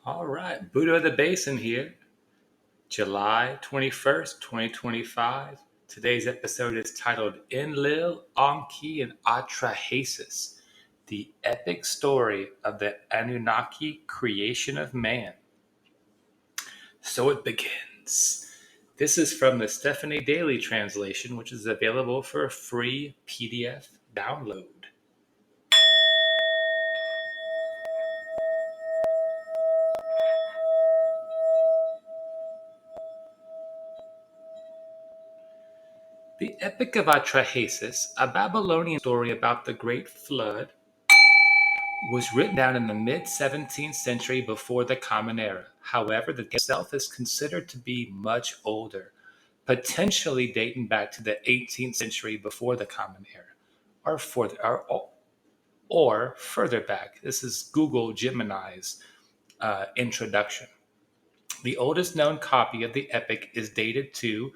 All right, Buddha of the Basin here, July 21st, 2025. Today's episode is titled Enlil, Enki, and Atrahasis, the epic story of the Anunnaki creation of man. So it begins. This is from the Stephanie Daily translation, which is available for a free PDF download. The Epic of Atrahasis, a Babylonian story about the Great Flood, was written down in the mid-17th century before the Common Era. However, the text itself is considered to be much older, potentially dating back to the 18th century before the Common Era, or further back. This is Google Gemini's introduction. The oldest known copy of the epic is dated to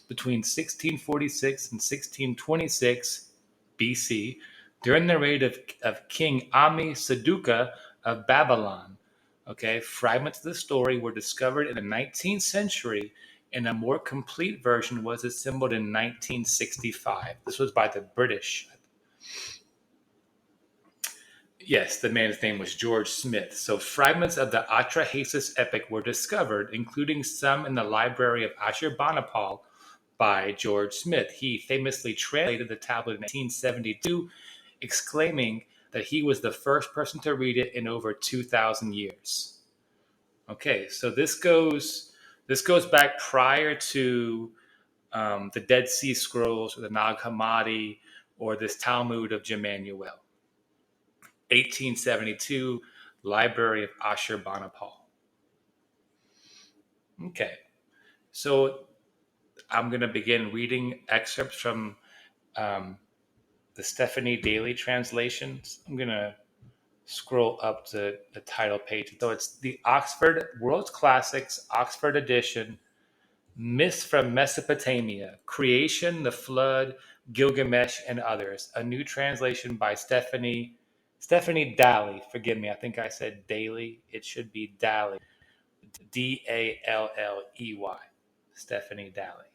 between 1646 and 1626 BC, during the reign of King Ammi-Saduqa of Babylon. Okay, fragments of the story were discovered in the 19th century, and a more complete version was assembled in 1965. This was by the British. Yes, the man's name was George Smith. So fragments of the Atrahasis epic were discovered, including some in the Library of Ashurbanipal by George Smith. He famously translated the tablet in 1872, exclaiming that he was the first person to read it in over 2,000 years. Okay, so this goes back prior to the Dead Sea Scrolls or the Nag Hammadi or this Talmud of Jemanuel. 1872, Library of Ashurbanipal. Okay, so I'm going to begin reading excerpts from the Stephanie Daily translations. I'm going to scroll up to the title page. So it's the Oxford World's Classics, Oxford edition, Myths from Mesopotamia, Creation, the Flood, Gilgamesh, and Others. A new translation by Stephanie Daly. Forgive me, I think I said Daly. It should be Daly. Dalley. Stephanie Daly.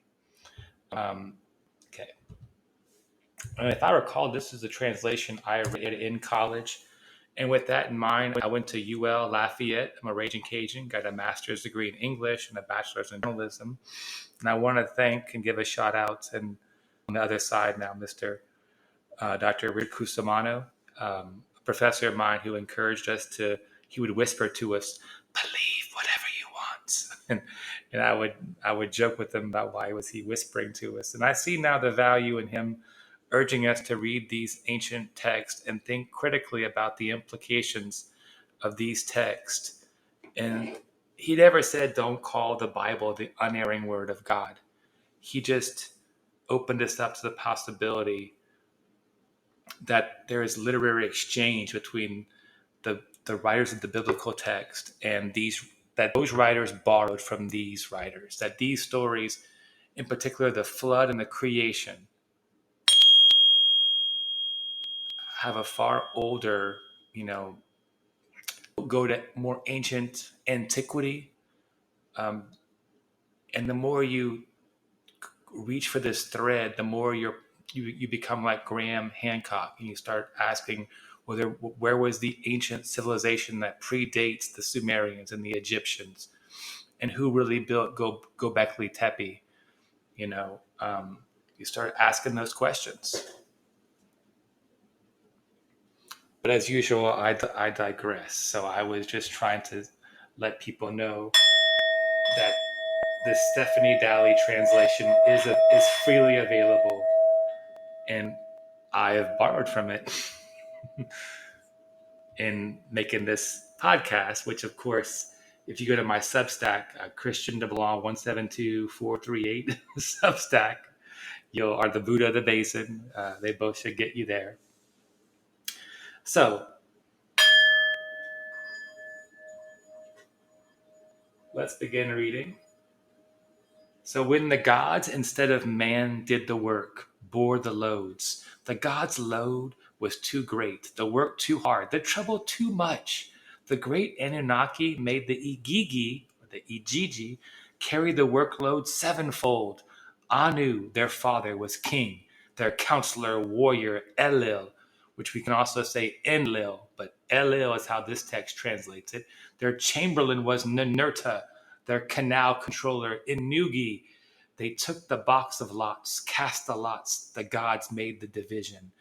Okay. And if I recall, this is a translation I read in college. And with that in mind, I went to UL Lafayette. I'm a Raging Cajun, got a master's degree in English and a bachelor's in journalism. And I want to thank and give a shout out, and on the other side now, Mr. Dr. Rick Cusimano, a professor of mine who encouraged us he would whisper to us, believe whatever you want. And I would joke with him about why was he whispering to us. And I see now the value in him urging us to read these ancient texts and think critically about the implications of these texts. And he never said, don't call the Bible the unerring word of God. He just opened us up to the possibility that there is literary exchange between the writers of the biblical text and that those writers borrowed from these writers, that these stories, in particular the flood and the creation, have a far older, go to more ancient antiquity. And the more you reach for this thread, the more you become like Graham Hancock, and you start asking, where was the ancient civilization that predates the Sumerians and the Egyptians, and who really built Göbekli Tepe? You start asking those questions. But as usual, I digress. So I was just trying to let people know that the Stephanie Daly translation is freely available, and I have borrowed from it in making this podcast, which of course, if you go to my Substack, Christian DeBlanc 172438 Substack, are the Buddha of the Basin. They both should get you there. So let's begin reading. So when the gods, instead of man, did the work, bore the loads, the gods' load was too great, the work too hard, the trouble too much. The great Anunnaki made the Igigi, or the Igigi, carry the workload sevenfold. Anu, their father, was king. Their counselor, warrior, Ellil, which we can also say Enlil, but Ellil is how this text translates it. Their chamberlain was Ninurta. Their canal-controller, Ennugi. They took the box of lots, cast the lots. The gods made the division.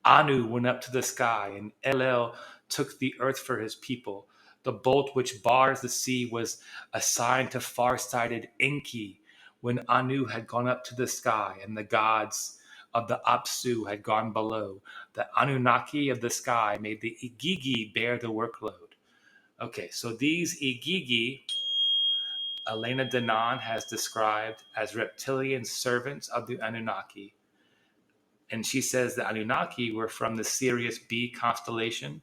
Anu went up to the sky, and Ellil took the earth for his people. The bolt which bars the sea was assigned to far-sighted Enki. When Anu had gone up to the sky, and the gods of the Apsu had gone below, the Anunnaki of the sky made the Igigi bear the workload. Okay, so these Igigi, Elena Danaan has described as reptilian servants of the Anunnaki. And she says the Anunnaki were from the Sirius B constellation.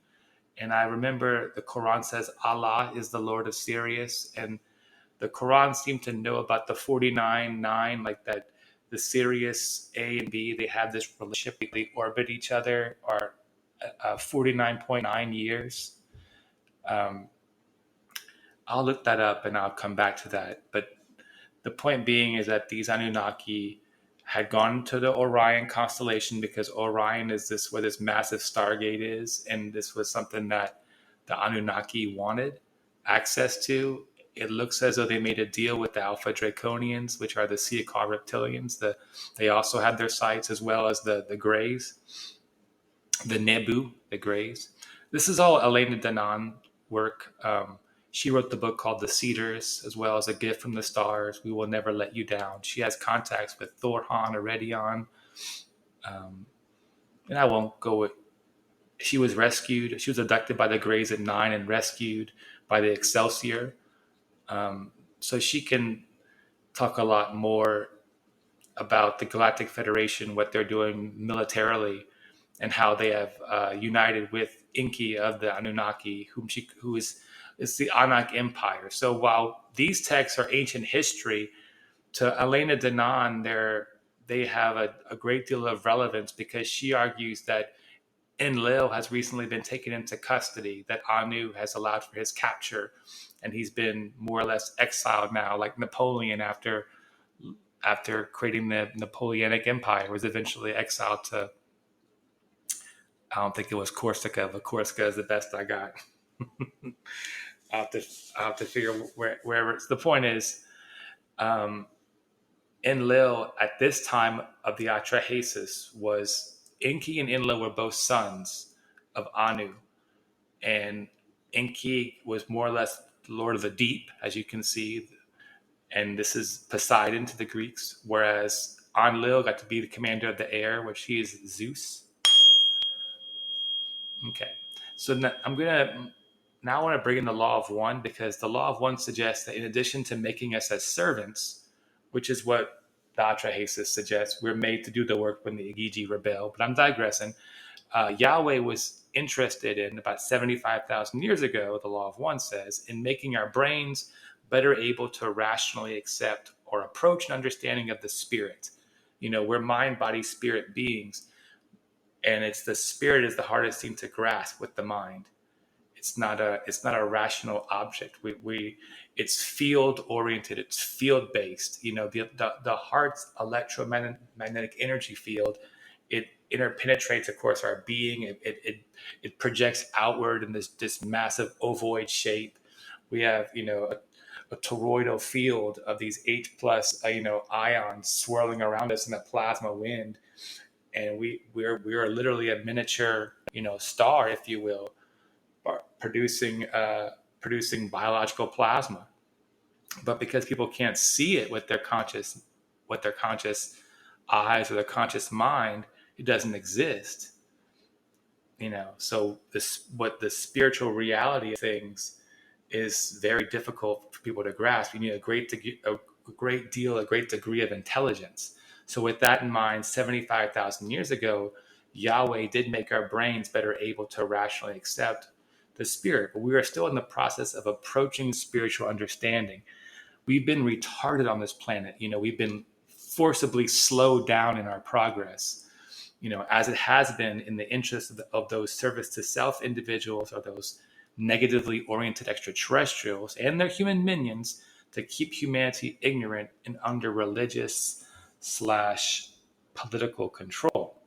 And I remember the Quran says Allah is the Lord of Sirius. And the Quran seemed to know about the 49-9, like that the Sirius A and B, they have this relationship. They orbit each other, or 49.9 years. I'll look that up and I'll come back to that. But the point being is that these Anunnaki had gone to the Orion constellation because Orion is this where this massive stargate is, and this was something that the Anunnaki wanted access to. It looks as though they made a deal with the Alpha Draconians, which are the Siakar reptilians. They also had their sites, as well as the Greys, the Nebu, the Greys. This is all Elena Danaan work. She wrote the book called The Cedars, as well as A Gift from the Stars, We Will Never Let You Down. She has contacts with Thorhan, Aredion. And I won't go with... She was rescued. She was abducted by the Greys at 9 and rescued by the Excelsior. So she can talk a lot more about the Galactic Federation, what they're doing militarily, and how they have united with Enki of the Anunnaki, who is the Anak Empire. So while these texts are ancient history, to Elena Danaan, they have a great deal of relevance because she argues that Enlil has recently been taken into custody, that Anu has allowed for his capture, and he's been more or less exiled now, like Napoleon after creating the Napoleonic Empire, was eventually exiled to, I don't think it was Corsica, but Corsica is the best I got. I'll have to figure wherever it's. The point is, Enlil at this time of the Atrahasis was Enki and Enlil were both sons of Anu, and Enki was more or less the Lord of the Deep, as you can see, and this is Poseidon to the Greeks, whereas Enlil got to be the commander of the air, which he is Zeus. Okay, so now I want to bring in the law of one, because the law of one suggests that in addition to making us as servants, which is what the Atrahasis suggests, we're made to do the work when the Igigi rebel. But I'm digressing. Yahweh was interested in, about 75,000 years ago, the law of one says, in making our brains better able to rationally accept or approach an understanding of the spirit. We're mind, body, spirit beings. And it's the spirit is the hardest thing to grasp with the mind. It's not a rational object. It's field oriented. It's field based. The heart's electromagnetic energy field, it interpenetrates, of course, our being. It projects outward in this massive ovoid shape. We have a toroidal field of these 8+ ions swirling around us in a plasma wind, and we're literally a miniature star, if you will, producing biological plasma. But because people can't see it with their conscious eyes or their conscious mind, it doesn't exist. So what the spiritual reality of things is very difficult for people to grasp. You need a great degree of intelligence. So with that in mind, 75,000 years ago, Yahweh did make our brains better able to rationally accept the spirit, but we are still in the process of approaching spiritual understanding. We've been retarded on this planet. We've been forcibly slowed down in our progress, as it has been in the interest of those service to self individuals, or those negatively oriented extraterrestrials and their human minions to keep humanity ignorant and under religious / political control.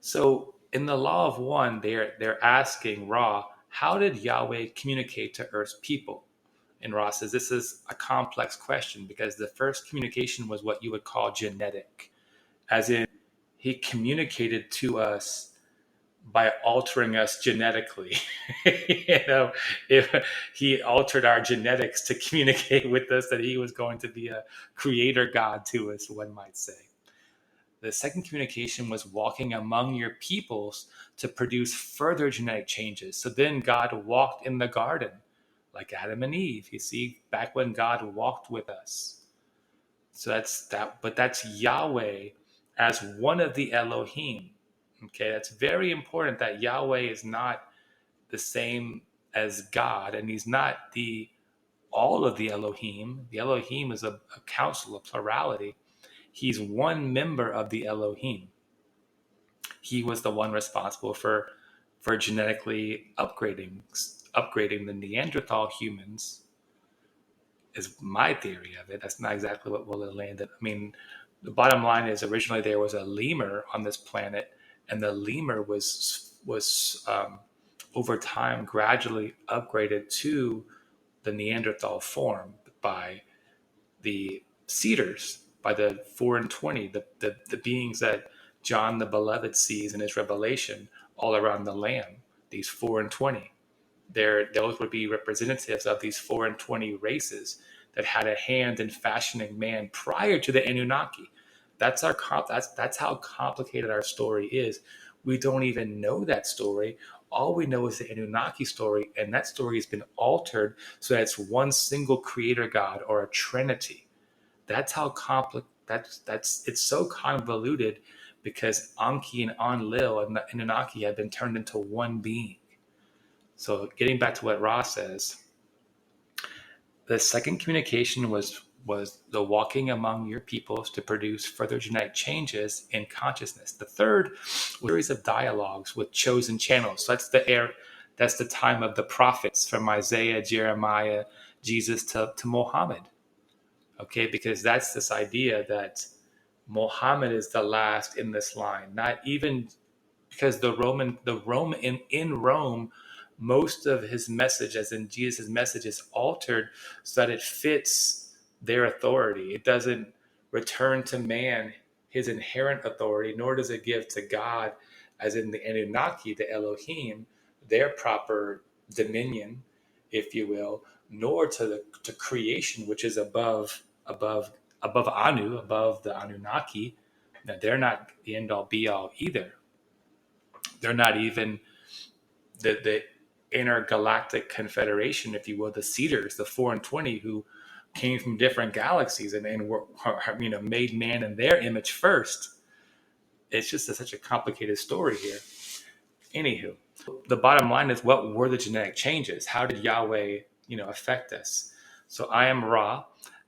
So in the Law of One, they're asking Ra, how did Yahweh communicate to Earth's people? And Ra says this is a complex question because the first communication was what you would call genetic, as in he communicated to us by altering us genetically. If he altered our genetics to communicate with us that he was going to be a creator God to us, one might say. The second communication was walking among your peoples to produce further genetic changes. So then God walked in the garden like Adam and Eve. You see, back when God walked with us. So that's that, but that's Yahweh as one of the Elohim. Okay, that's very important that Yahweh is not the same as God, and he's not the all of the Elohim. The Elohim is a council, a plurality. He's one member of the Elohim. He was the one responsible for genetically upgrading the Neanderthal humans, is my theory of it. That's not exactly what will landed. I mean, the bottom line is originally there was a lemur on this planet, and the lemur was over time gradually upgraded to the Neanderthal form by the Cedars, by the 4 and 20, the beings that John the Beloved sees in his revelation all around the Lamb, these 4 and 20. Those would be representatives of these 4 and 20 races that had a hand in fashioning man prior to the Anunnaki. That's how complicated our story is. We don't even know that story. All we know is the Anunnaki story, and that story has been altered so that it's one single creator God or a trinity. That's how complicated. It's so convoluted because Enki and Enlil and the Anunnaki have been turned into one being. So getting back to what Ra says, the second communication was the walking among your peoples to produce further genetic changes in consciousness. The third was a series of dialogues with chosen channels. So that's the time of the prophets from Isaiah, Jeremiah, Jesus to Muhammad. Okay, because that's this idea that Muhammad is the last in this line. Not even because in Rome, most of his message, as in Jesus' message, is altered so that it fits their authority. It doesn't return to man his inherent authority, nor does it give to God, as in the Anunnaki, the Elohim, their proper dominion, if you will, nor to creation, which is above Anu, above the Anunnaki. Now, they're not the end all be all either. They're not even the intergalactic confederation, if you will, the Cedars, the 4 and 20, who came from different galaxies and were made man in their image first. It's just such a complicated story here. Anywho, the bottom line is, what were the genetic changes? How did Yahweh, affect us? So I am Ra.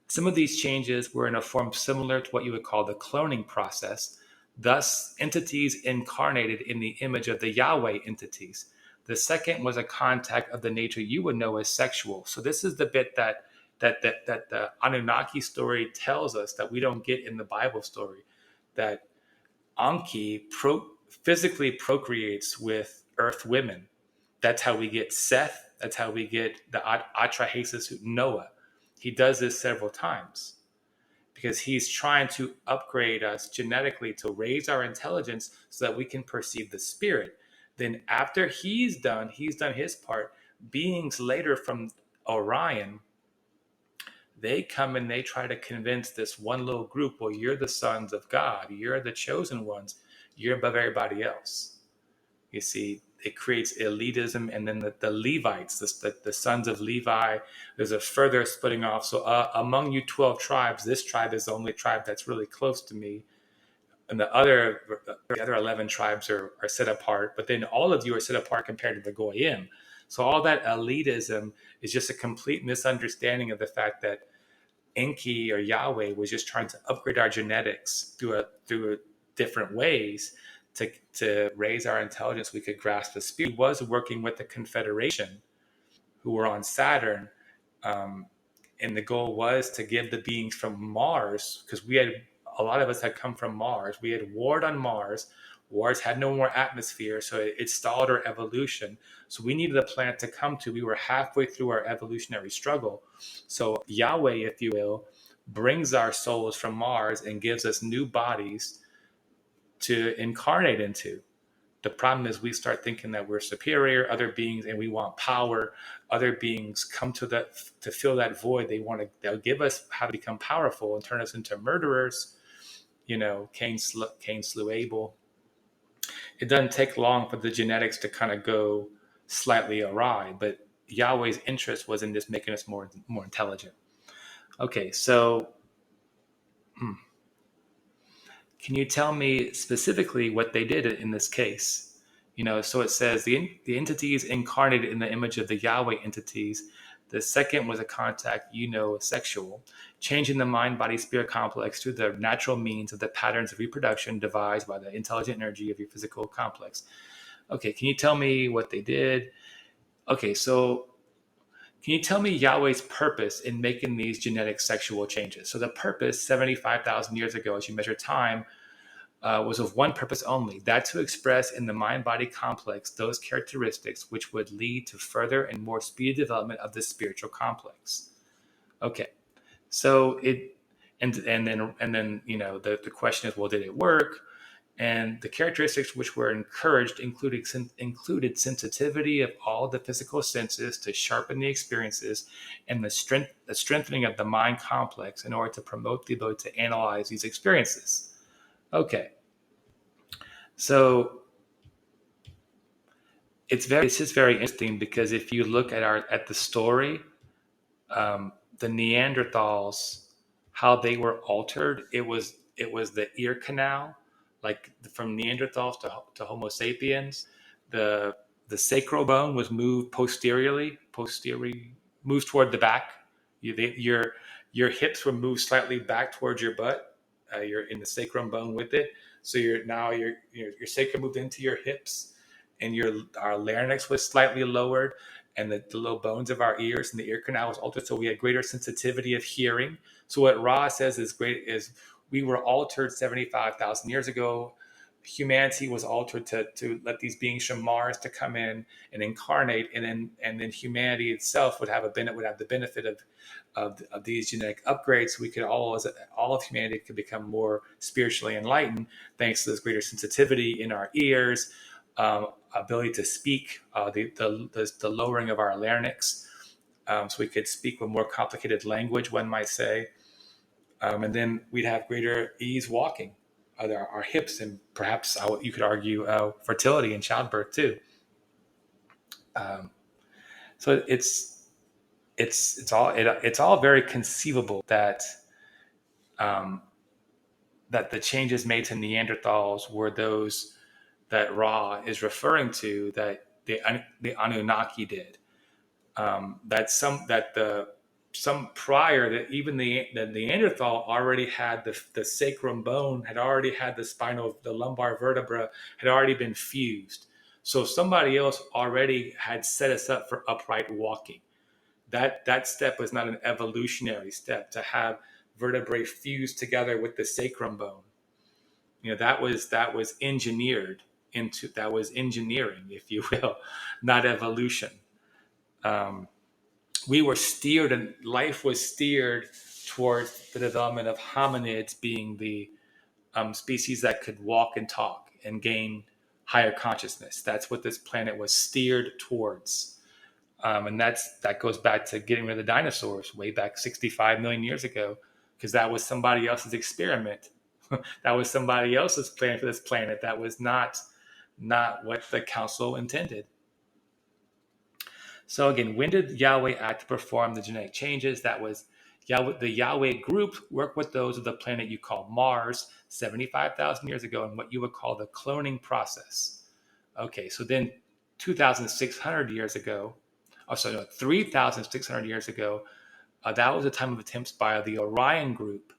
Some of these changes were in a form similar to what you would call the cloning process, thus entities incarnated in the image of the Yahweh entities. The second was a contact of the nature you would know as sexual. So this is the bit that the Anunnaki story tells us that we don't get in the Bible story, that Enki physically procreates with earth women. That's how we get Seth. That's how we get the Atrahasis, Noah. He does this several times because he's trying to upgrade us genetically to raise our intelligence so that we can perceive the spirit. Then after he's done his part, beings later from Orion, they come and they try to convince this one little group, well, you're the sons of God. You're the chosen ones. You're above everybody else. You see, it creates elitism. And then the Levites, the sons of Levi, there's a further splitting off. So among you 12 tribes, this tribe is the only tribe that's really close to me. And the other 11 tribes are set apart. But then all of you are set apart compared to the Goyim. So all that elitism is just a complete misunderstanding of the fact that Enki or Yahweh was just trying to upgrade our genetics through different ways to raise our intelligence, we could grasp the spirit. He was working with the Confederation, who were on Saturn, and the goal was to give the beings from Mars, because a lot of us had come from Mars. We had warred on Mars. Mars had no more atmosphere, so it stalled our evolution. So we needed a planet to come to. We were halfway through our evolutionary struggle. So Yahweh, if you will, brings our souls from Mars and gives us new bodies to incarnate into. The problem is we start thinking that we're superior, other beings, and we want power. Other beings come to fill that void. They'll give us how to become powerful and turn us into murderers. Cain slew Abel. It doesn't take long for the genetics to kind of go slightly awry, but Yahweh's interest was in just making us more intelligent. Okay, so can you tell me specifically what they did in this case? So it says the entities incarnated in the image of the Yahweh entities. The second was a contact, sexual, changing the mind-body-spirit complex through the natural means of the patterns of reproduction devised by the intelligent energy of your physical complex. Okay, can you tell me what they did? Okay, so can you tell me Yahweh's purpose in making these genetic sexual changes? So the purpose 75,000 years ago, as you measure time, was of one purpose only, that to express in the mind-body complex those characteristics which would lead to further and more speedy development of the spiritual complex. Okay, so and then the question is, well, did it work? And the characteristics which were encouraged included sensitivity of all the physical senses to sharpen the experiences, and the strengthening of the mind complex in order to promote the ability to analyze these experiences. Okay, so it's just very interesting, because if you look at the story, the Neanderthals, how they were altered, it was the ear canal, like from Neanderthals to Homo sapiens, the sacral bone was moved posteriorly, moved toward the back. Your hips were moved slightly back towards your butt. You're in the sacrum bone with it, so your sacrum moved into your hips, and our larynx was slightly lowered, and the low bones of our ears and the ear canal was altered, so we had greater sensitivity of hearing. So what Ra says is we were altered 75,000 years ago. Humanity was altered to let these beings from Mars to come in and incarnate, and then humanity itself would have the benefit of these genetic upgrades. We could all of humanity could become more spiritually enlightened thanks to this greater sensitivity in our ears, ability to speak, the lowering of our larynx, so we could speak with more complicated language, one might say, and then we'd have greater ease walking. Our hips, and perhaps you could argue fertility and childbirth too. So it's all very conceivable that the changes made to Neanderthals were those that Ra is referring to, that the Anunnaki did. Some prior, that even the Neanderthal already had the sacrum bone, had already had the lumbar vertebra had already been fused. So somebody else already had set us up for upright walking. That step was not an evolutionary step, to have vertebrae fused together with the sacrum bone. That was engineering, if you will, not evolution. We were steered, and life was steered towards the development of hominids being the species that could walk and talk and gain higher consciousness. That's what this planet was steered towards. And that goes back to getting rid of the dinosaurs way back 65 million years ago, because that was somebody else's experiment. That was somebody else's plan for this planet. That was not what the council intended. So again, when did Yahweh act to perform the genetic changes? That was the Yahweh group worked with those of the planet you call Mars 75,000 years ago in what you would call the cloning process. Okay, so then 3,600 years ago, that was a time of attempts by the Orion group.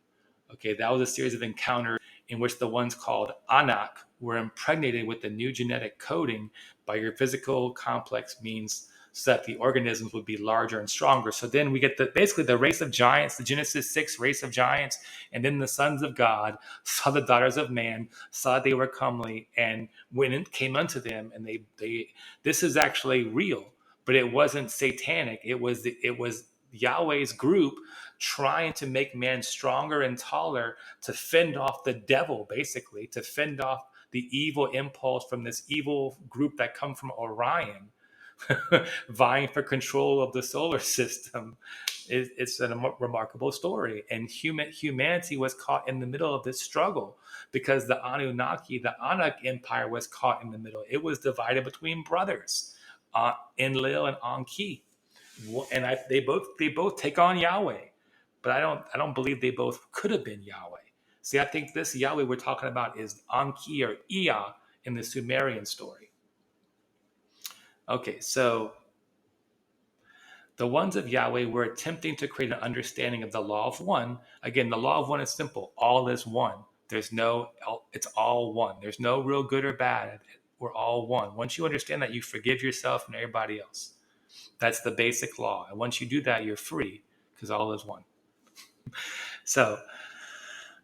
Okay, that was a series of encounters in which the ones called Anak were impregnated with the new genetic coding by your physical complex means, so that the organisms would be larger and stronger. So then we get basically the race of giants, the Genesis 6 race of giants, and then the sons of God saw the daughters of man, saw they were comely, and when it came unto them, and they this is actually real, but it wasn't satanic. It was Yahweh's group trying to make man stronger and taller to fend off the devil, basically, to fend off the evil impulse from this evil group that come from Orion, vying for control of the solar system. It's a remarkable story. And humanity was caught in the middle of this struggle because the Anunnaki, the Anak Empire, was caught in the middle. It was divided between brothers, Enlil and Enki. And they both take on Yahweh, but I don't believe they both could have been Yahweh. See, I think this Yahweh we're talking about is Enki or Ea in the Sumerian story. Okay, so the ones of Yahweh were attempting to create an understanding of the law of one. Again, the law of one is simple. All is one. It's all one. There's no real good or bad. We're all one. Once you understand that, you forgive yourself and everybody else. That's the basic law. And once you do that, you're free because all is one. So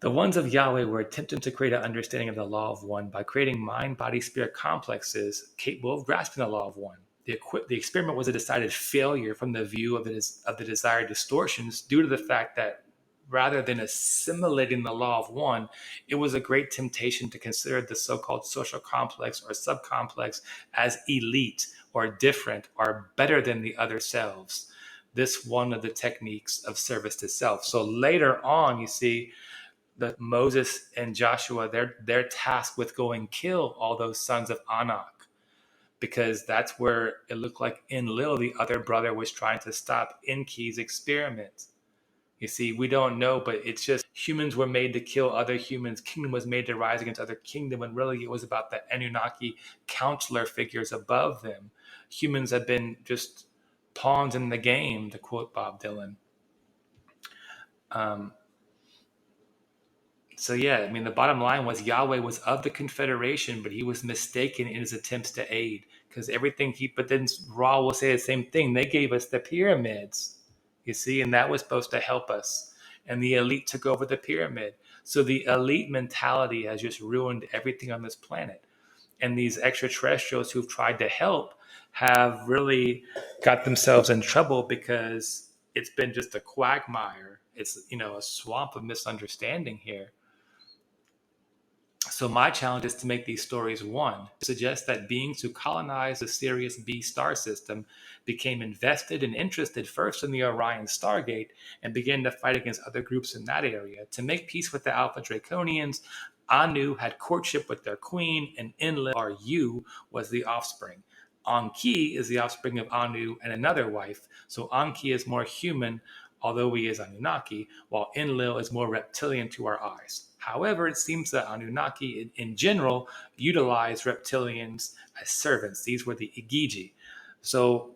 the ones of Yahweh were attempting to create an understanding of the law of one by creating mind, body, spirit complexes capable of grasping the law of one. The experiment was a decided failure from the view of the desired distortions due to the fact that rather than assimilating the law of one, it was a great temptation to consider the so-called social complex or subcomplex as elite or different or better than the other selves. This one of the techniques of service to self. So later on, you see that Moses and Joshua, they're tasked with going kill all those sons of Anak, because that's where it looked like Enlil, the other brother, was trying to stop Enki's experiment. You see, we don't know, but it's just humans were made to kill other humans. Kingdom was made to rise against other kingdom, and really it was about the Anunnaki counselor figures above them. Humans have been just pawns in the game, to quote Bob Dylan. So yeah, I mean, the bottom line was Yahweh was of the Confederation, but he was mistaken in his attempts to aid, because but then Ra will say the same thing. They gave us the pyramids, you see, and that was supposed to help us. And the elite took over the pyramid. So the elite mentality has just ruined everything on this planet. And these extraterrestrials who've tried to help have really got themselves in trouble because it's been just a quagmire. It's, a swamp of misunderstanding here. So my challenge is to make these stories one, to suggest that beings who colonized the Sirius B star system became invested and interested first in the Orion Stargate and began to fight against other groups in that area. To make peace with the Alpha Draconians, Anu had courtship with their queen, and Enlil, or Yu, was the offspring. Enki is the offspring of Anu and another wife, so Enki is more human, although he is Anunnaki, while Enlil is more reptilian to our eyes. However, it seems that Anunnaki in general utilized reptilians as servants. These were the Igigi. So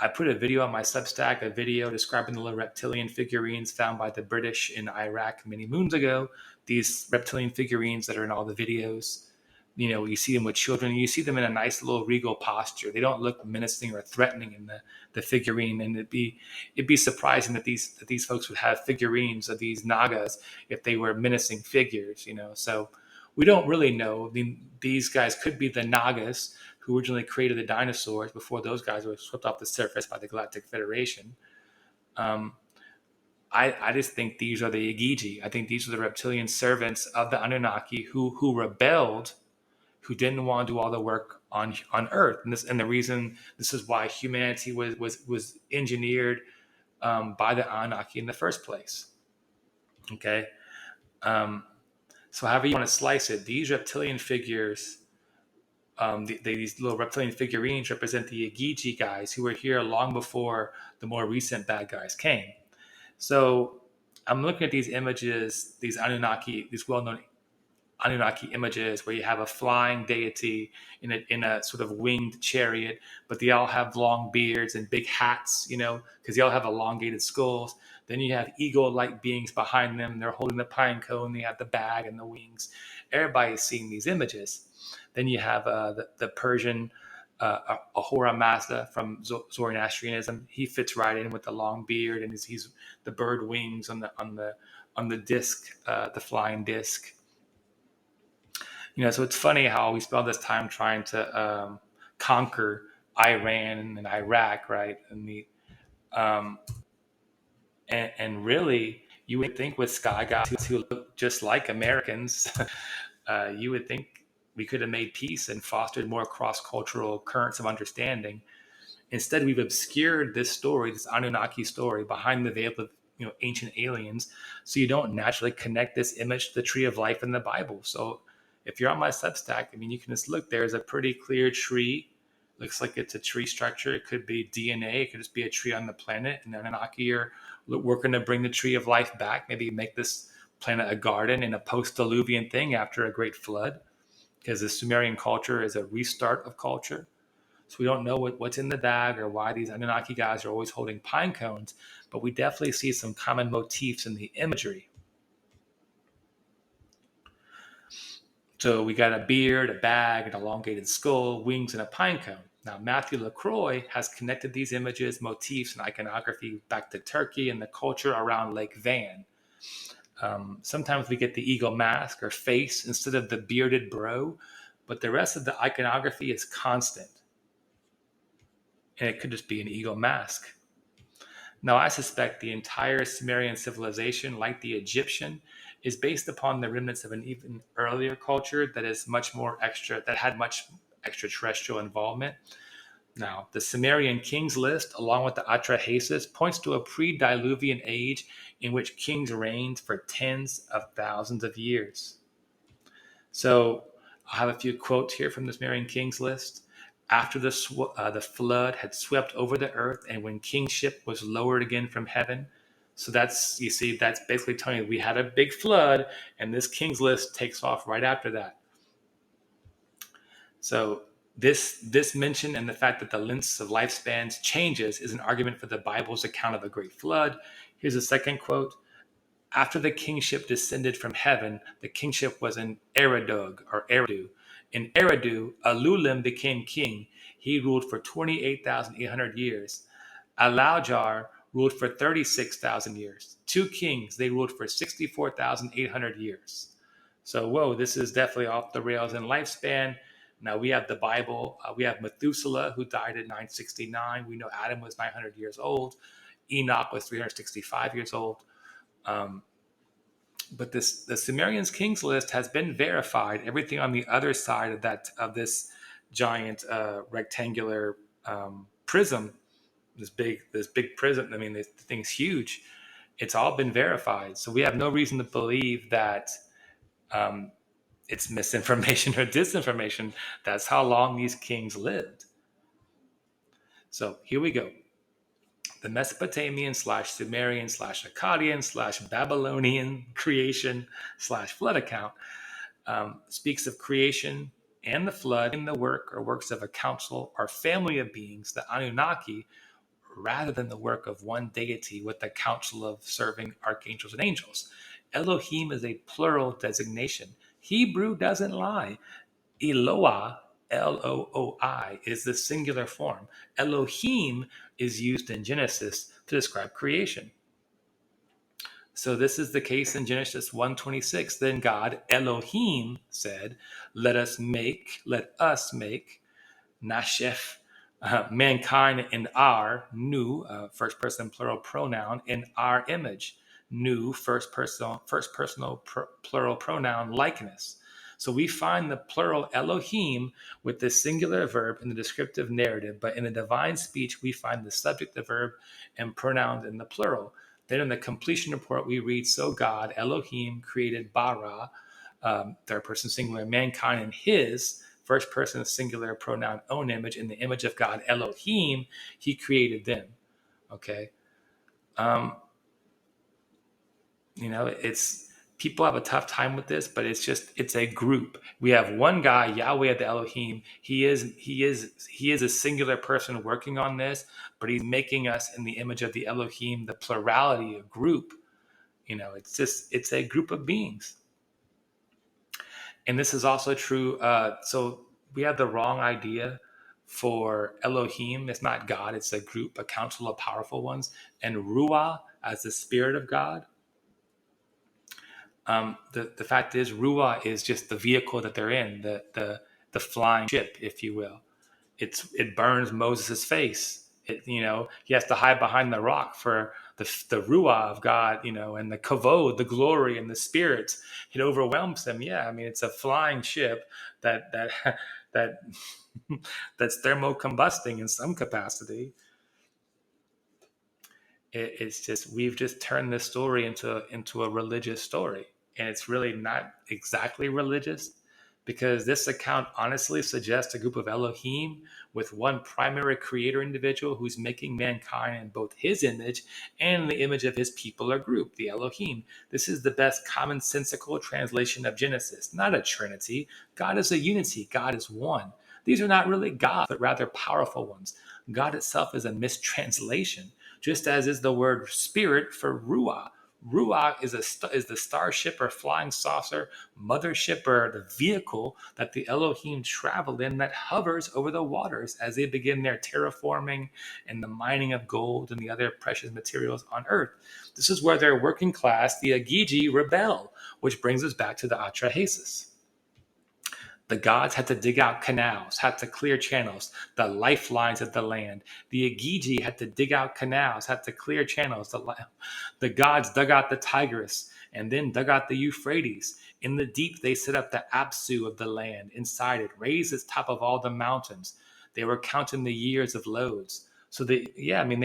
I put a video on my Substack, a video describing the little reptilian figurines found by the British in Iraq many moons ago. These reptilian figurines that are in all the videos. You see them with children, and you see them in a nice little regal posture. They don't look menacing or threatening in the figurine, and it'd be surprising that these folks would have figurines of these Nagas if they were menacing figures. So we don't really know. These guys could be the Nagas who originally created the dinosaurs before those guys were swept off the surface by the Galactic Federation. I just think these are the Igigi. I think these are the reptilian servants of the Anunnaki who rebelled, who didn't want to do all the work on Earth, and the reason this is why humanity was engineered by the Anunnaki in the first place. Okay, so however you want to slice it, these reptilian figures, these little reptilian figurines, represent the Igigi guys who were here long before the more recent bad guys came. So I'm looking at these images, these Anunnaki, these well-known Anunnaki images where you have a flying deity in a sort of winged chariot, but they all have long beards and big hats, because they all have elongated skulls. Then you have eagle-like beings behind them. They're holding the pine cone. They have the bag and the wings. Everybody's seeing these images. Then you have the Persian Ahura Mazda from Zoroastrianism. He fits right in with the long beard, and he's the bird wings on the disc, the flying disc. So it's funny how we spend this time trying to conquer Iran and Iraq, right? And really, you would think with sky gods who look just like Americans, you would think we could have made peace and fostered more cross-cultural currents of understanding. Instead, we've obscured this story, this Anunnaki story, behind the veil of ancient aliens, so you don't naturally connect this image to the tree of life in the Bible. So if you're on my Substack, you can just look. There's a pretty clear tree. Looks like it's a tree structure. It could be DNA. It could just be a tree on the planet. And Anunnaki are working to bring the tree of life back. Maybe make this planet a garden in a post-Diluvian thing after a great flood, because the Sumerian culture is a restart of culture. So we don't know what's in the bag or why these Anunnaki guys are always holding pine cones, but we definitely see some common motifs in the imagery. So we got a beard, a bag, an elongated skull, wings, and a pine cone. Now, Matthew LaCroix has connected these images, motifs, and iconography back to Turkey and the culture around Lake Van. Sometimes we get the eagle mask or face instead of the bearded bro, but the rest of the iconography is constant. And it could just be an eagle mask. Now, I suspect the entire Sumerian civilization, like the Egyptian, is based upon the remnants of an even earlier culture that had much extraterrestrial involvement. Now, the Sumerian kings list, along with the Atrahasis, points to a pre-Diluvian age in which kings reigned for tens of thousands of years. So I'll have a few quotes here from the Sumerian kings list. After the flood had swept over the earth, and when kingship was lowered again from heaven. So that's basically telling you we had a big flood, and this king's list takes off right after that. So this mention and the fact that the lengths of lifespans changes is an argument for the Bible's account of a great flood. Here's a second quote. After the kingship descended from heaven, the kingship was in Eridu. In Eridu, Alulim became king. He ruled for 28,800 years. Alaujar ruled for 36,000 years. Two kings, they ruled for 64,800 years. So, whoa, this is definitely off the rails in lifespan. Now we have the Bible. We have Methuselah, who died at 969. We know Adam was 900 years old. Enoch was 365 years old. But the Sumerians kings list has been verified. Everything on the other side of this giant rectangular prism, this big prism. This thing's huge. It's all been verified. So we have no reason to believe that it's misinformation or disinformation. That's how long these kings lived. So here we go. The Mesopotamian / Sumerian / Akkadian / Babylonian creation / flood account speaks of creation and the flood in the work or works of a council or family of beings, the Anunnaki, rather than the work of one deity with the council of serving archangels and angels. Elohim is a plural designation. Hebrew doesn't lie. Eloah, L-O-O-I, is the singular form. Elohim is used in Genesis to describe creation. So this is the case in Genesis 1:26. Then God, Elohim, said, let us make, Nashef, mankind in our, Nu, first person plural pronoun, in our image. Nu, first personal plural pronoun, likeness. So we find the plural Elohim with the singular verb in the descriptive narrative, but in the divine speech, we find the subject, the verb, and pronouns in the plural. Then in the completion report, we read, so God, Elohim, created bara, third person singular, mankind in his, first person singular pronoun, own image, in the image of God, Elohim, he created them. Okay. It's people have a tough time with this, but it's a group. We have one guy, Yahweh the Elohim. He is a singular person working on this, but he's making us in the image of the Elohim, the plurality, a group. It's a group of beings. And this is also true. So we have the wrong idea for Elohim. It's not God, it's a group, a council of powerful ones. And Ruah as the spirit of God. The fact is, Ruah is just the vehicle that they're in, the flying ship, if you will. It burns Moses' face. He has to hide behind the rock for the Ruah of God, and the kavod, the glory and the spirits. It overwhelms them. Yeah, I mean, it's a flying ship that that that's thermocombusting in some capacity. It's just, we've just turned this story into a religious story, and it's really not exactly religious, because this account honestly suggests a group of Elohim with one primary creator individual who's making mankind in both his image and the image of his people or group, the Elohim. This is the best commonsensical translation of Genesis, not a trinity. God is a unity. God is one. These are not really God, but rather powerful ones. God itself is a mistranslation, just as is the word spirit for Ruah. Ruah is the starship or flying saucer, mothership, or the vehicle that the Elohim travel in, that hovers over the waters as they begin their terraforming and the mining of gold and the other precious materials on earth. This is where their working class, the Igigi, rebel, which brings us back to the Atrahasis. The gods had to dig out canals, had to clear channels, the lifelines of the land. The Igigi had to dig out canals, had to clear channels. The gods dug out the Tigris and then dug out the Euphrates. In the deep, they set up the Apsu of the land. Inside it, raised its top of all the mountains. They were counting the years of loads. So they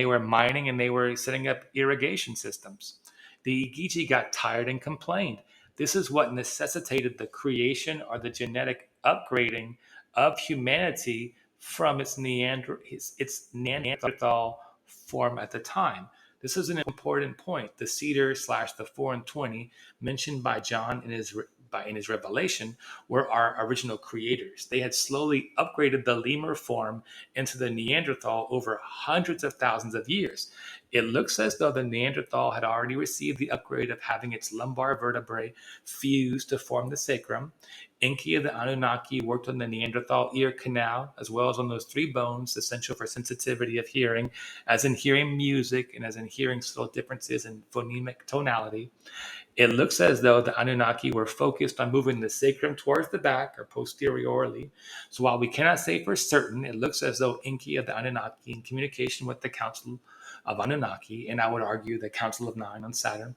were mining and they were setting up irrigation systems. The Igigi got tired and complained. This is what necessitated the creation or the genetic upgrading of humanity from its Neanderthal form at the time. This is an important point. The cedar / the 4 and 20 mentioned by John in his revelation were our original creators. They had slowly upgraded the lemur form into the Neanderthal over hundreds of thousands of years. It looks as though the Neanderthal had already received the upgrade of having its lumbar vertebrae fused to form the sacrum. Enki of the Anunnaki worked on the Neanderthal ear canal, as well as on those 3 bones essential for sensitivity of hearing, as in hearing music and as in hearing subtle differences in phonemic tonality. It looks as though the Anunnaki were focused on moving the sacrum towards the back or posteriorly. So while we cannot say for certain, it looks as though Enki of the Anunnaki, in communication with the Council of Anunnaki, and I would argue the Council of Nine on Saturn,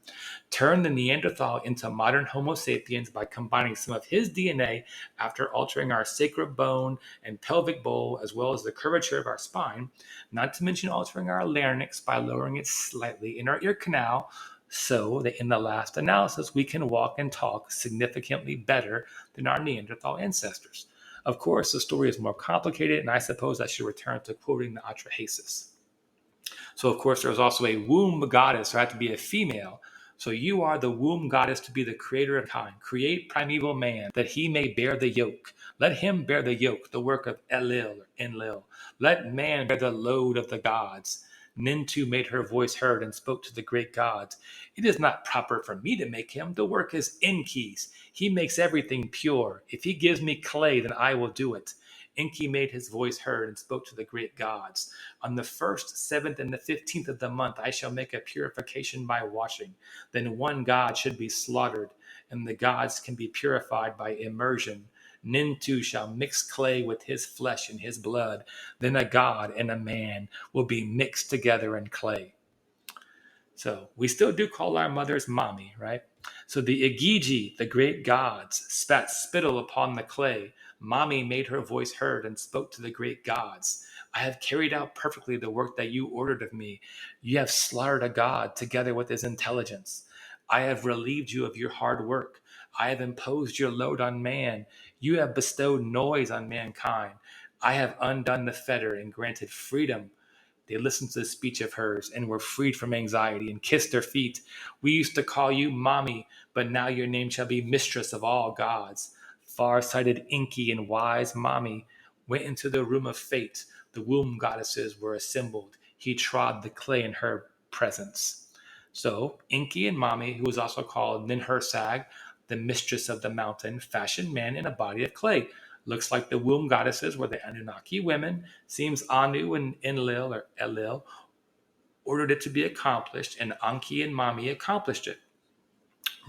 turned the Neanderthal into modern Homo sapiens by combining some of his DNA after altering our sacral bone and pelvic bowl, as well as the curvature of our spine, not to mention altering our larynx by lowering it slightly in our ear canal, so that in the last analysis we can walk and talk significantly better than our Neanderthal ancestors. Of course, the story is more complicated, and I suppose I should return to quoting the Atrahasis. So, of course, there was also a womb goddess, who had to be a female. So you are the womb goddess to be the creator of kind. Create primeval man, that he may bear the yoke. Let him bear the yoke, the work of Ellil or Enlil. Let man bear the load of the gods. Nintu made her voice heard and spoke to the great gods. It is not proper for me to make him. The work is Enki's. He makes everything pure. If he gives me clay, then I will do it. Enki made his voice heard and spoke to the great gods. On the 1st, 7th, and the 15th of the month, I shall make a purification by washing. Then one god should be slaughtered, and the gods can be purified by immersion. Nintu shall mix clay with his flesh and his blood. Then a god and a man will be mixed together in clay. So we still do call our mothers mommy, right? So the Igigi, the great gods, spat spittle upon the clay. Mommy made her voice heard and spoke to the great gods. I have carried out perfectly the work that you ordered of me. You have slaughtered a god together with his intelligence. I have relieved you of your hard work. I have imposed your load on man. You have bestowed noise on mankind. I have undone the fetter and granted freedom They listened to the speech of hers and were freed from anxiety and kissed her feet. We used to call you Mommy, but now your name shall be Mistress of all gods. Far-sighted Enki and wise Mommy went into the room of fate. The womb goddesses were assembled. He trod the clay in her presence. So Enki and Mommy, who was also called Ninurta, the mistress of the mountain, fashioned man in a body of clay. Looks like the womb goddesses were the Anunnaki women. Seems Anu and Enlil or Ellil ordered it to be accomplished, and Enki and Mommy accomplished it.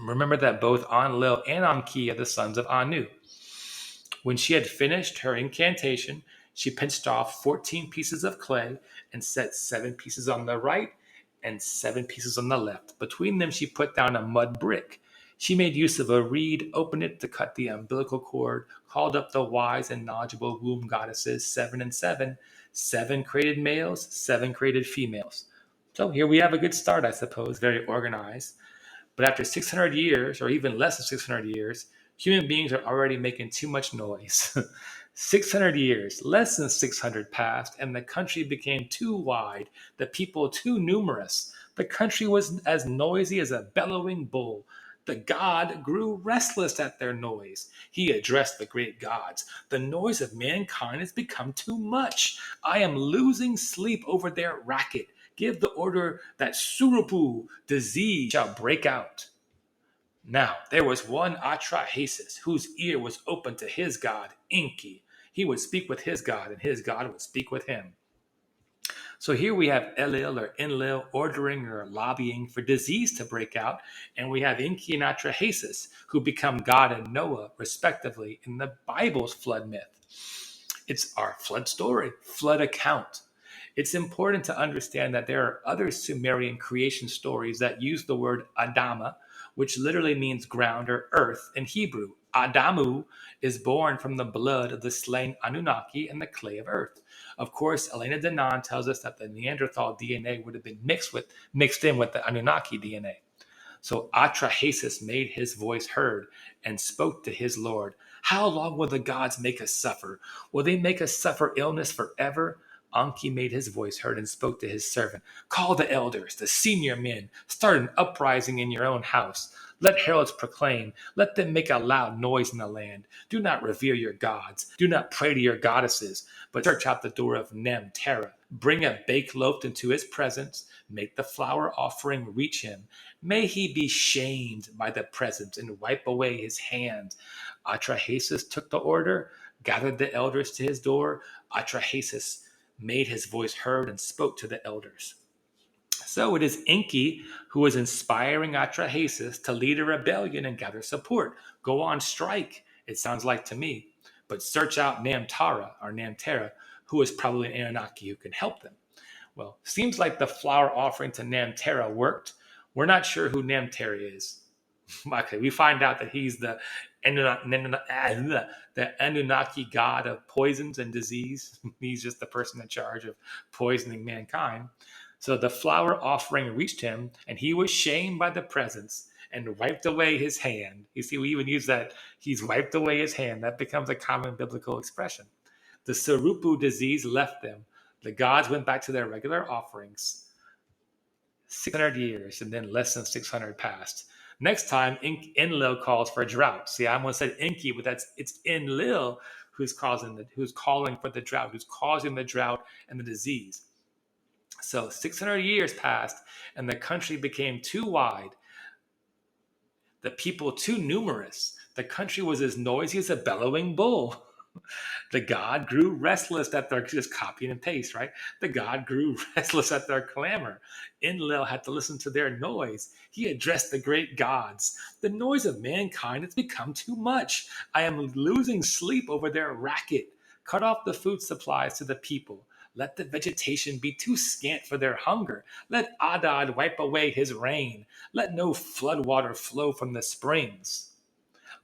Remember that both Enlil and Enki are the sons of Anu. When she had finished her incantation, she pinched off 14 pieces of clay and set 7 pieces on the right and 7 pieces on the left. Between them, she put down a mud brick. She made use of a reed, opened it to cut the umbilical cord, called up the wise and knowledgeable womb goddesses, 7 and 7. 7 created males, 7 created females. So here we have a good start, I suppose, very organized. But after 600 years, or even less than 600 years, human beings are already making too much noise. 600 years, less than 600 passed, and the country became too wide, the people too numerous. The country was as noisy as a bellowing bull. The god grew restless at their noise. He addressed the great gods. The noise of mankind has become too much. I am losing sleep over their racket. Give the order that Surupu disease shall break out. Now, there was one Atrahasis whose ear was open to his god, Enki. He would speak with his god, and his god would speak with him. So here we have Ellil or Enlil ordering or lobbying for disease to break out, and we have Enki and Atrahasis, who become God and Noah, respectively, in the Bible's flood myth. It's our flood story, flood account. It's important to understand that there are other Sumerian creation stories that use the word Adama, which literally means ground or earth in Hebrew. Adamu is born from the blood of the slain Anunnaki and the clay of earth. Of course, Elena Denon tells us that the Neanderthal DNA would have been mixed in with the Anunnaki DNA. So Atrahasis made his voice heard and spoke to his Lord. How long will the gods make us suffer? Will they make us suffer illness forever? Enki made his voice heard and spoke to his servant. Call the elders, the senior men. Start an uprising in your own house. Let heralds proclaim. Let them make a loud noise in the land. Do not revere your gods. Do not pray to your goddesses, but search out the door of Nem-Terra. Bring a baked loaf into his presence. Make the flour offering reach him. May he be shamed by the presence and wipe away his hand. Atrahasis took the order, gathered the elders to his door. Atrahasis made his voice heard and spoke to the elders. So it is Enki who is inspiring Atrahasis to lead a rebellion and gather support. Go on strike, it sounds like to me. But search out Nem-Terra, who is probably an Anunnaki who can help them. Well, seems like the flower offering to Nem-Terra worked. We're not sure who Nem-Terra is. Okay, we find out that he's the Anunnaki god of poisons and disease. He's just the person in charge of poisoning mankind. So the flower offering reached him, and he was shamed by the presence and wiped away his hand. You see, we even use that, he's wiped away his hand. That becomes a common biblical expression. The Surupu disease left them. The gods went back to their regular offerings. 600 years, and then less than 600 passed. Next time, Enlil calls for a drought. See, I almost said Enki, but it's Enlil who's calling for the drought, who's causing the drought and the disease. So 600 years passed, and the country became too wide, the people too numerous. The country was as noisy as a bellowing bull. The god grew restless at their, just copy and paste, right? The god grew restless at their clamor. Enlil had to listen to their noise. He addressed the great gods. The noise of mankind has become too much. I am losing sleep over their racket. Cut off the food supplies to the people. Let the vegetation be too scant for their hunger. Let Adad wipe away his rain. Let no floodwater flow from the springs.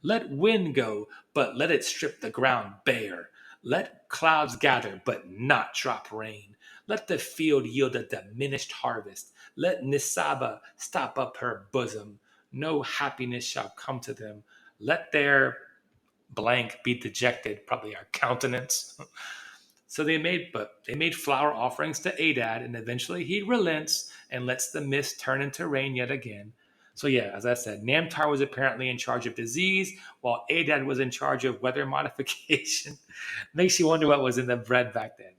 Let wind go, but let it strip the ground bare. Let clouds gather, but not drop rain. Let the field yield a diminished harvest. Let Nisaba stop up her bosom. No happiness shall come to them. Let their blank be dejected, probably our countenance. So they made flower offerings to Adad, and eventually he relents and lets the mist turn into rain yet again. So yeah, as I said, Namtar was apparently in charge of disease, while Adad was in charge of weather modification. Makes you wonder what was in the bread back then.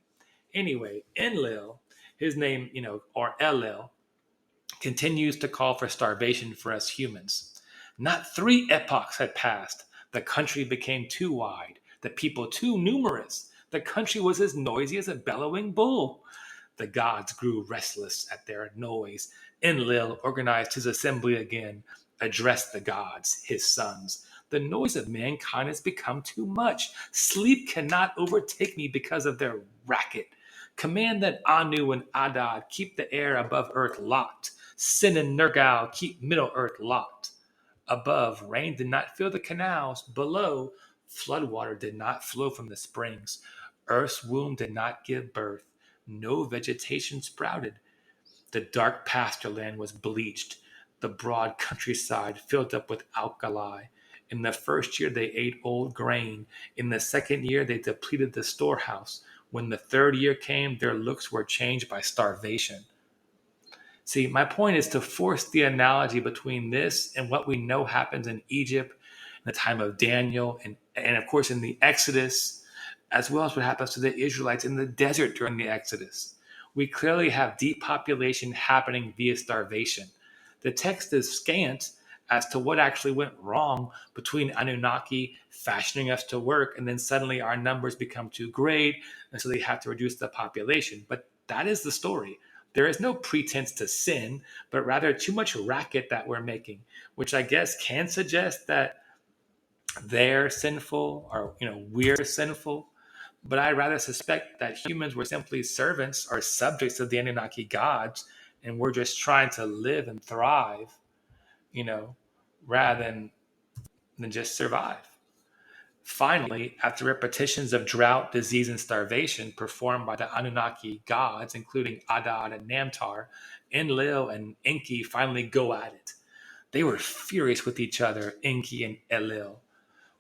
Anyway, Enlil, his name, or Ellil, continues to call for starvation for us humans. Not 3 epochs had passed. The country became too wide, the people too numerous. The country was as noisy as a bellowing bull. The gods grew restless at their noise. Enlil organized his assembly again, addressed the gods, his sons. The noise of mankind has become too much. Sleep cannot overtake me because of their racket. Command that Anu and Adad keep the air above earth locked. Sin and Nergal keep middle earth locked. Above, rain did not fill the canals. Below, floodwater did not flow from the springs. Earth's womb did not give birth. No vegetation sprouted. The dark pasture land was bleached. The broad countryside filled up with alkali. In the first year, they ate old grain. In the second year, they depleted the storehouse. When the third year came, their looks were changed by starvation. See, my point is to force the analogy between this and what we know happens in Egypt in the time of Daniel and of course in the Exodus, as well as what happens to the Israelites in the desert during the Exodus. We clearly have depopulation happening via starvation. The text is scant as to what actually went wrong between Anunnaki fashioning us to work, and then suddenly our numbers become too great, and so they have to reduce the population. But that is the story. There is no pretense to sin, but rather too much racket that we're making, which I guess can suggest that they're sinful or we're sinful. But I rather suspect that humans were simply servants or subjects of the Anunnaki gods, and we're just trying to live and thrive, rather than just survive. Finally, after repetitions of drought, disease, and starvation performed by the Anunnaki gods, including Adad and Namtar, Enlil and Enki finally go at it. They were furious with each other, Enki and Ellil.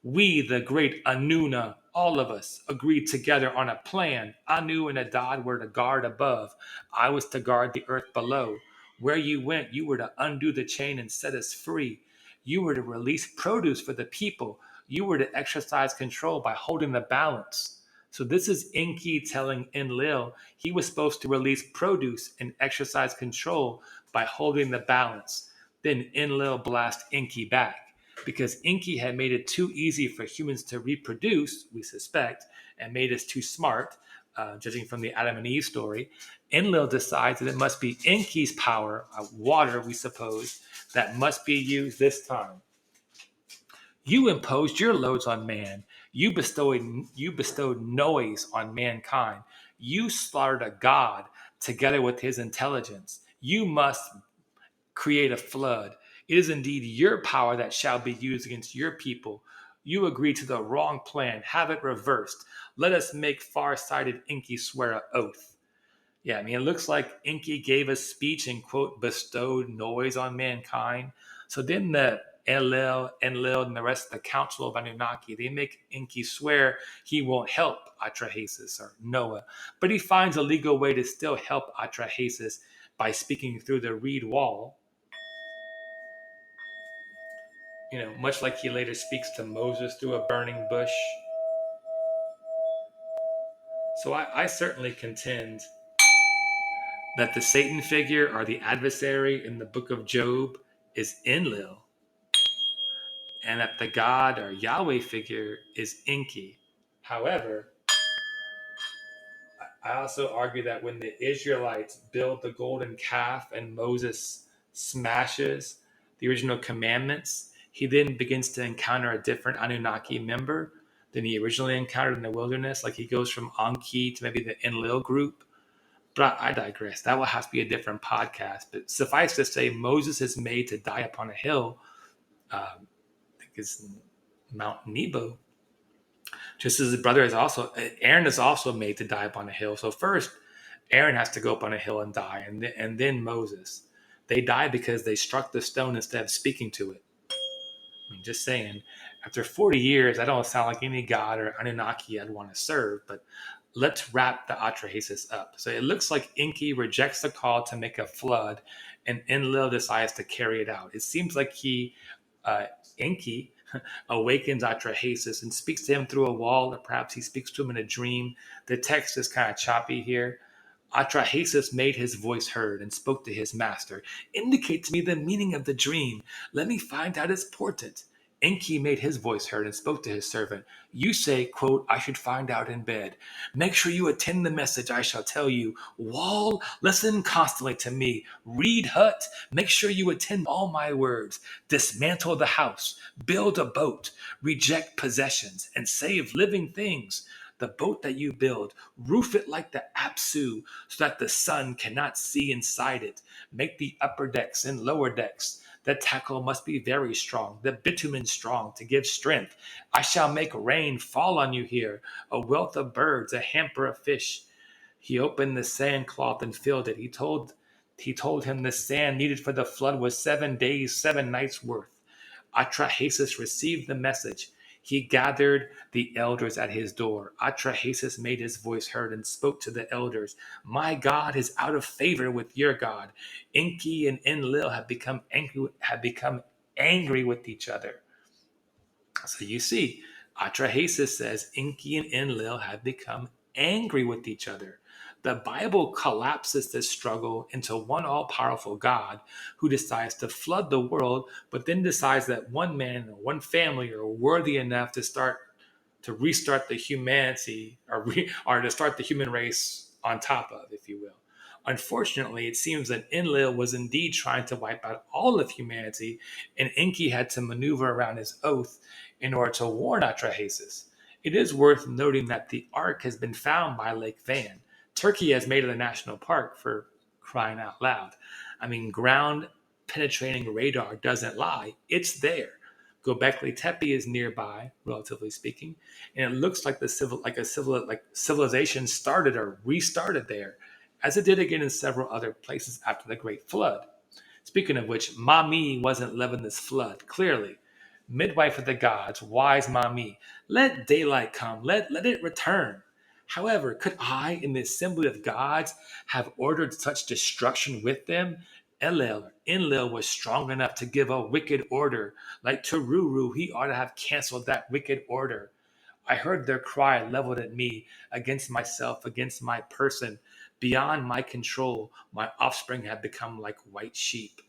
We, the great Anuna, all of us, agreed together on a plan. Anu and Adad were to guard above. I was to guard the earth below. Where you went, you were to undo the chain and set us free. You were to release produce for the people. You were to exercise control by holding the balance. So this is Enki telling Enlil he was supposed to release produce and exercise control by holding the balance. Then Enlil blasts Enki back. Because Enki had made it too easy for humans to reproduce, we suspect, and made us too smart, judging from the Adam and Eve story, Enlil decides that it must be Enki's power, water, we suppose, that must be used this time. You imposed your loads on man. You bestowed noise on mankind. You slaughtered a god together with his intelligence. You must create a flood. It is indeed your power that shall be used against your people. You agreed to the wrong plan. Have it reversed. Let us make far-sighted Enki swear an oath. Yeah, it looks like Enki gave a speech and, quote, bestowed noise on mankind. So then the Enlil, and the rest of the council of Anunnaki, they make Enki swear he won't help Atrahasis or Noah. But he finds a legal way to still help Atrahasis by speaking through the reed wall. Much like he later speaks to Moses through a burning bush. So I certainly contend that the Satan figure or the adversary in the book of Job is Enlil, and that the God or Yahweh figure is Enki. However, I also argue that when the Israelites build the golden calf and Moses smashes the original commandments, he then begins to encounter a different Anunnaki member than he originally encountered in the wilderness. Like he goes from Enki to maybe the Enlil group. But I digress. That will have to be a different podcast. But suffice to say, Moses is made to die upon a hill. I think it's Mount Nebo. Just as his brother Aaron is also made to die upon a hill. So first, Aaron has to go up on a hill and die, and then Moses. They die because they struck the stone instead of speaking to it. Just saying, after 40 years, that don't sound like any god or Anunnaki I'd want to serve, but let's wrap the Atrahasis up. So it looks like Enki rejects the call to make a flood, and Enlil decides to carry it out. It seems like Enki, awakens Atrahasis and speaks to him through a wall, or perhaps he speaks to him in a dream. The text is kind of choppy here. Atrahasis made his voice heard and spoke to his master. Indicate to me the meaning of the dream. Let me find out its portent. Enki made his voice heard and spoke to his servant. You say, quote, I should find out in bed. Make sure you attend the message I shall tell you. Wall, listen constantly to me. Reed hut, make sure you attend all my words. Dismantle the house, build a boat, reject possessions, and save living things. The boat that you build, roof it like the Apsu so that the sun cannot see inside it. Make the upper decks and lower decks. The tackle must be very strong, the bitumen strong to give strength. I shall make rain fall on you here, a wealth of birds, a hamper of fish. He opened the sandcloth and filled it. He told him the sand needed for the flood was 7 days, 7 nights worth. Atrahasis received the message. He gathered the elders at his door. Atrahasis made his voice heard and spoke to the elders. My God is out of favor with your God. Enki and Enlil have become angry with each other. So you see, Atrahasis says Enki and Enlil have become angry with each other. The Bible collapses this struggle into one all-powerful God who decides to flood the world, but then decides that one man or one family are worthy enough to restart the humanity or to start the human race on top of, if you will. Unfortunately, it seems that Enlil was indeed trying to wipe out all of humanity, and Enki had to maneuver around his oath in order to warn Atrahasis. It is worth noting that the Ark has been found by Lake Van. Turkey has made it a national park, for crying out loud. I mean, ground penetrating radar doesn't lie. It's there. Göbekli Tepe is nearby, relatively speaking, and it looks like civilization started or restarted there, as it did again in several other places after the Great Flood. Speaking of which, Mami wasn't loving this flood, clearly. Midwife of the gods, wise Mami, let daylight come, let it return. However, could I, in the assembly of gods, have ordered such destruction with them? Enlil was strong enough to give a wicked order. Like Tururu, he ought to have canceled that wicked order. I heard their cry leveled at me, against myself, against my person. Beyond my control, my offspring have become like white sheep.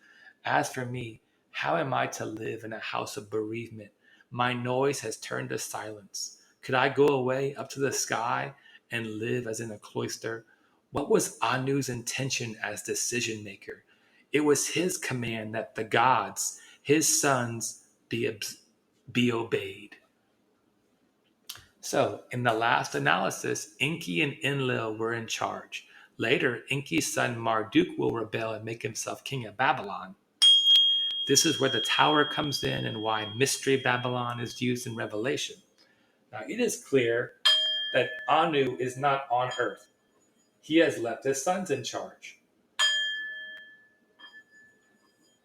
As for me, how am I to live in a house of bereavement? My noise has turned to silence. Could I go away up to the sky and live as in a cloister? What was Anu's intention as decision maker? It was his command that the gods, his sons, be obeyed. So, in the last analysis, Enki and Enlil were in charge. Later, Enki's son Marduk will rebel and make himself king of Babylon. This is where the tower comes in and why Mystery Babylon is used in Revelation. Now, it is clear that Anu is not on earth. He has left his sons in charge.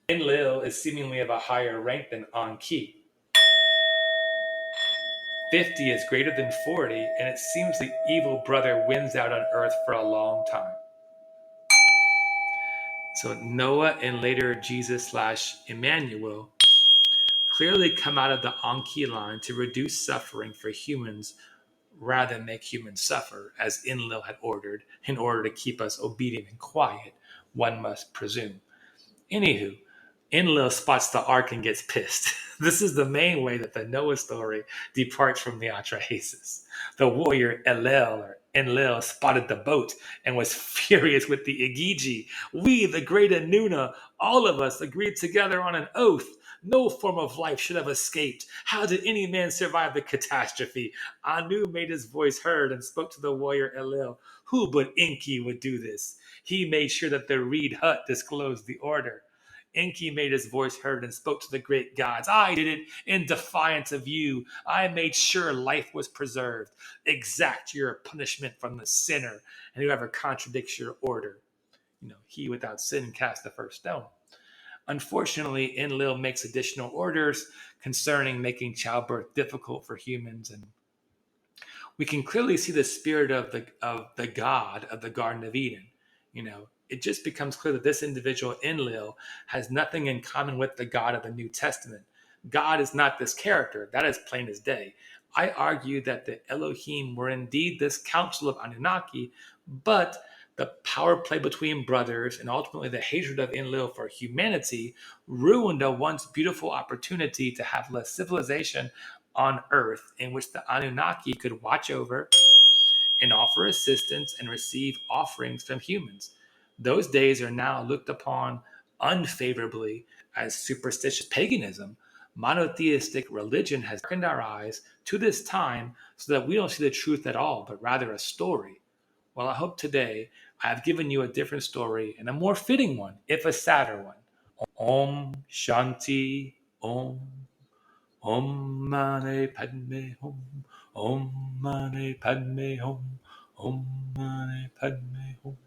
Enlil is seemingly of a higher rank than Enki. 50 is greater than 40, and it seems the evil brother wins out on earth for a long time. So Noah and later Jesus / Emmanuel clearly come out of the Enki line to reduce suffering for humans rather than make humans suffer, as Enlil had ordered, in order to keep us obedient and quiet, one must presume. Anywho, Enlil spots the ark and gets pissed. This is the main way that the Noah story departs from the Atrahasis. The warrior Ellil or Enlil spotted the boat and was furious with the Igigi. We, the great Anunna, all of us agreed together on an oath. No form of life should have escaped. How did any man survive the catastrophe? Anu made his voice heard and spoke to the warrior Ellil. Who but Enki would do this? He made sure that the reed hut disclosed the order. Enki made his voice heard and spoke to the great gods. I did it in defiance of you. I made sure life was preserved. Exact your punishment from the sinner, and whoever contradicts your order. He without sin cast the first stone. Unfortunately, Enlil makes additional orders concerning making childbirth difficult for humans, and we can clearly see the spirit of the God of the Garden of Eden. It just becomes clear that this individual Enlil has nothing in common with the God of the New Testament. God is not this character. That is plain as day. I argue that the Elohim were indeed this council of Anunnaki, but the power play between brothers and ultimately the hatred of Enlil for humanity ruined a once beautiful opportunity to have less civilization on Earth in which the Anunnaki could watch over and offer assistance and receive offerings from humans. Those days are now looked upon unfavorably as superstitious paganism. Monotheistic religion has darkened our eyes to this time so that we don't see the truth at all, but rather a story. Well, I hope today I have given you a different story and a more fitting one, if a sadder one. Om Shanti Om. Om Mane Padme Hum. Om Mane Padme Hum. Om Mane Padme Hum.